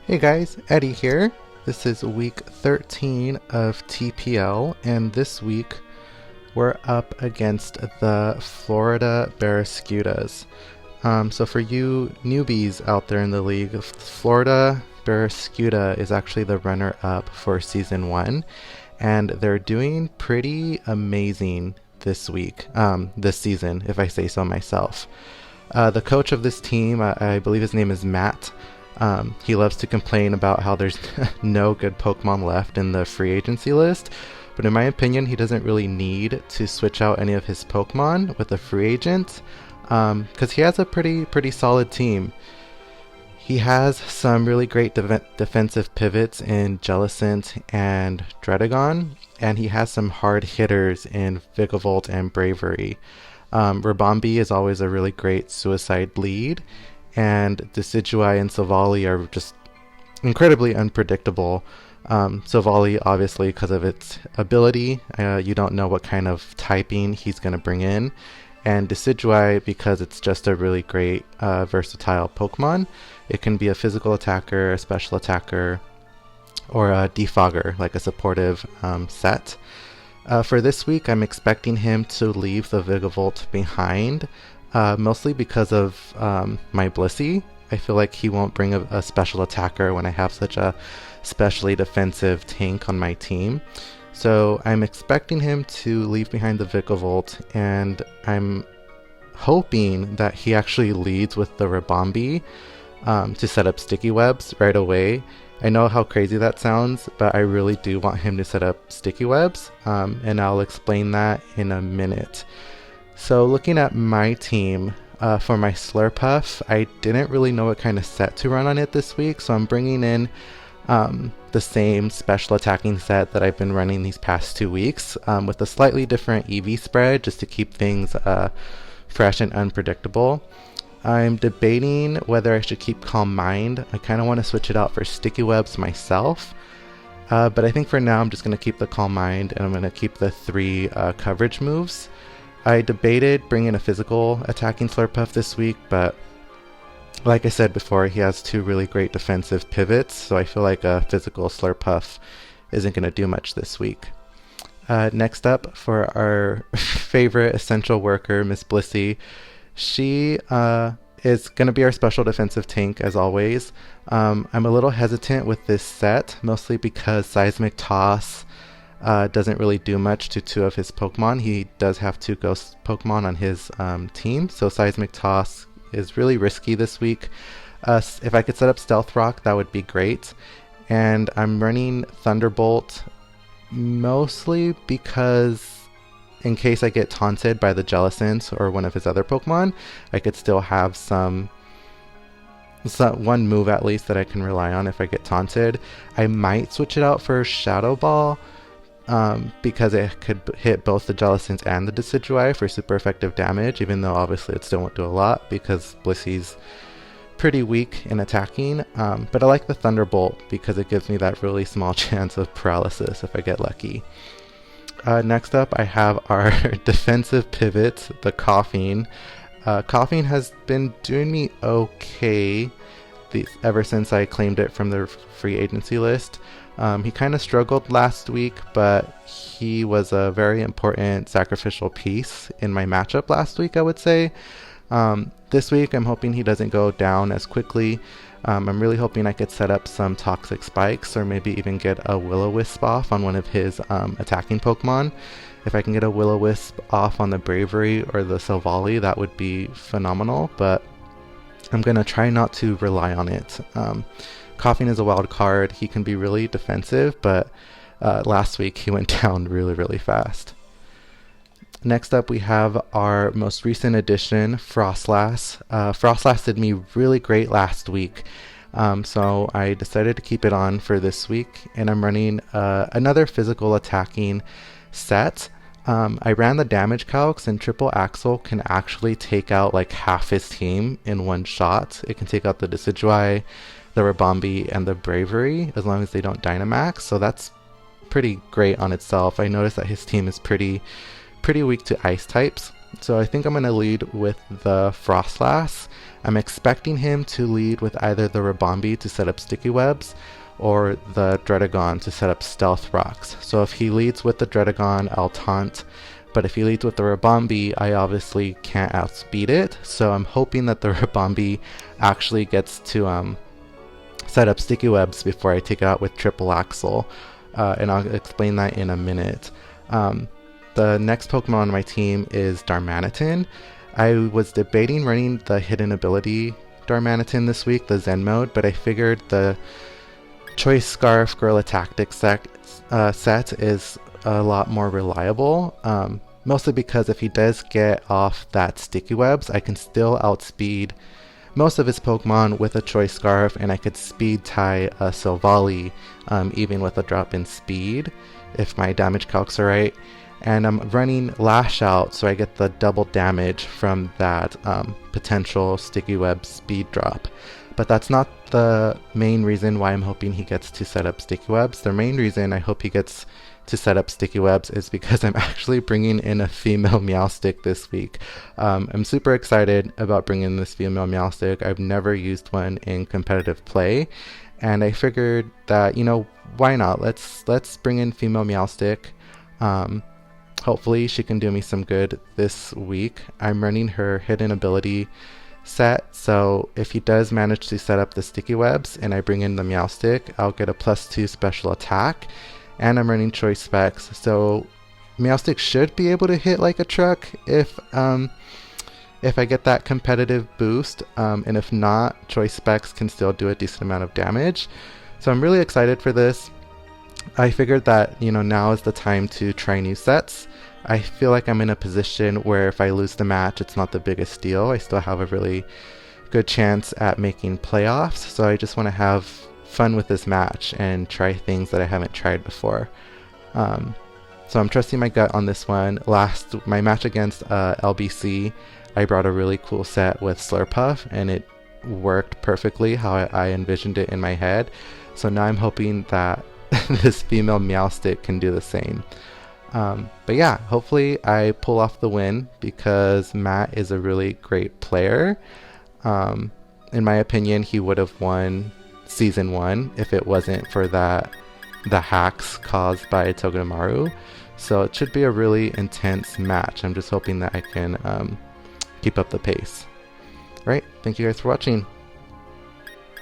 Hey guys, Eddie here. This is week 13 of TPL, and this week we're up against the Florida Barraskewdas. So for you newbies out there in the league, Florida Barraskewda is actually the runner-up for Season 1, and they're doing pretty amazing this season, if I say so myself. The coach of this team, I believe his name is Matt. He loves to complain about how there's no good Pokemon left in the free agency list, but in my opinion, he doesn't really need to switch out any of his Pokemon with a free agent, because he has a pretty solid team. He has some really great defensive pivots in Jellicent and Dredagon, and he has some hard hitters in Vigavolt and Bravery. Rabombi is always a really great suicide lead, and Decidueye and Silvally are just incredibly unpredictable. Silvally, obviously, because of its ability, you don't know what kind of typing he's going to bring in, and Decidueye because it's just a really great versatile Pokemon. It can be a physical attacker, a special attacker, or a defogger, like a supportive set. For this week, I'm expecting him to leave the Vigavolt behind, mostly because of my Blissey. I feel like he won't bring a special attacker when I have such a specially defensive tank on my team. So I'm expecting him to leave behind the Vigavolt, and I'm hoping that he actually leads with the Rabombi to set up sticky webs right away. I know how crazy that sounds, but I really do want him to set up sticky webs, and I'll explain that in a minute. So looking at my team, for my Slurpuff, I didn't really know what kind of set to run on it this week, so I'm bringing in the same special attacking set that I've been running these past 2 weeks, with a slightly different EV spread just to keep things fresh and unpredictable. I'm debating whether I should keep Calm Mind. I kind of want to switch it out for Sticky Webs myself, but I think for now I'm just going to keep the Calm Mind, and I'm going to keep the 3 coverage moves. I debated bringing a physical attacking Slurpuff this week, but like I said before, he has 2 really great defensive pivots, so I feel like a physical Slurpuff isn't going to do much this week. Next up, for our favorite essential worker, Miss Blissey, she is going to be our special defensive tank as always. I'm a little hesitant with this set, mostly because Seismic Toss doesn't really do much to 2 of his Pokemon. He does have 2 ghost Pokemon on his team, so Seismic Toss is really risky this week. If I could set up Stealth Rock, that would be great. And I'm running Thunderbolt mostly because in case I get taunted by the Jellicent or one of his other Pokemon, I could still have some one move at least that I can rely on if I get taunted. I might switch it out for Shadow Ball, because it could hit both the Jellicent and the Decidueye for super effective damage, even though obviously it still won't do a lot because Blissey's pretty weak in attacking. But I like the Thunderbolt because it gives me that really small chance of paralysis if I get lucky. Next up, I have our defensive pivot, the Coughing. Coughing has been doing me okay ever since I claimed it from the free agency list. He kind of struggled last week, but he was a very important sacrificial piece in my matchup last week, I would say. This week, I'm hoping he doesn't go down as quickly. I'm really hoping I could set up some Toxic Spikes or maybe even get a Will-O-Wisp off on one of his attacking Pokemon. If I can get a Will-O-Wisp off on the Bravery or the Silvally, that would be phenomenal, but I'm going to try not to rely on it. Coughing is a wild card. He can be really defensive, but last week he went down really fast. Next up, we have our most recent addition, Frostlass. Frostlass did me really great last week, so I decided to keep it on for this week, and I'm running another physical attacking set. I ran the damage calcs, and Triple Axle can actually take out like half his team in one shot. It can take out the Decidueye, the Rabombi, and the Bravery as long as they don't Dynamax, so that's pretty great on itself. I noticed that his team is pretty weak to ice types, So I think I'm going to lead with the Frostlass. I'm expecting him to lead with either the Rabombi to set up sticky webs or the Dredagon to set up stealth rocks. So if he leads with the Dredagon, I'll taunt. But if he leads with the Rabombi, I obviously can't outspeed it. So I'm hoping that the Rabombi actually gets to set up sticky webs before I take it out with Triple Axle. And I'll explain that in a minute. The next Pokemon on my team is Darmanitan. I was debating running the hidden ability Darmanitan this week, the Zen mode, but I figured the Choice Scarf Guerrilla Tactics set is a lot more reliable, mostly because if he does get off that sticky webs, I can still outspeed most of his Pokemon with a Choice Scarf, and I could speed tie a Silvally even with a drop in speed if my damage calcs are right. And I'm running Lash Out so I get the double damage from that potential sticky web speed drop. But that's not the main reason why I'm hoping he gets to set up sticky webs. The main reason I hope he gets to set up sticky webs is because I'm actually bringing in a female Meowstic this week. I'm super excited about bringing this female Meowstic. I've never used one in competitive play, and I figured that, you know, why not? Let's bring in female Meowstic. Hopefully she can do me some good this week. I'm running her hidden ability set, so if he does manage to set up the sticky webs and I bring in the Meowstic, I'll get a +2 special attack, and I'm running Choice Specs, so Meowstic should be able to hit like a truck if I get that competitive boost, and if not, Choice Specs can still do a decent amount of damage. So I'm really excited for this. I figured that, you know, now is the time to try new sets. I feel like I'm in a position where if I lose the match, it's not the biggest deal. I still have a really good chance at making playoffs, so I just want to have fun with this match and try things that I haven't tried before. So I'm trusting my gut on this one. My match against LBC, I brought a really cool set with Slurpuff, and it worked perfectly how I envisioned it in my head. So now I'm hoping that this female Meowstic can do the same. But yeah, hopefully I pull off the win because Matt is a really great player. In my opinion, he would have won Season 1 if it wasn't for the hacks caused by Togedemaru. So it should be a really intense match. I'm just hoping that I can keep up the pace. Alright, thank you guys for watching.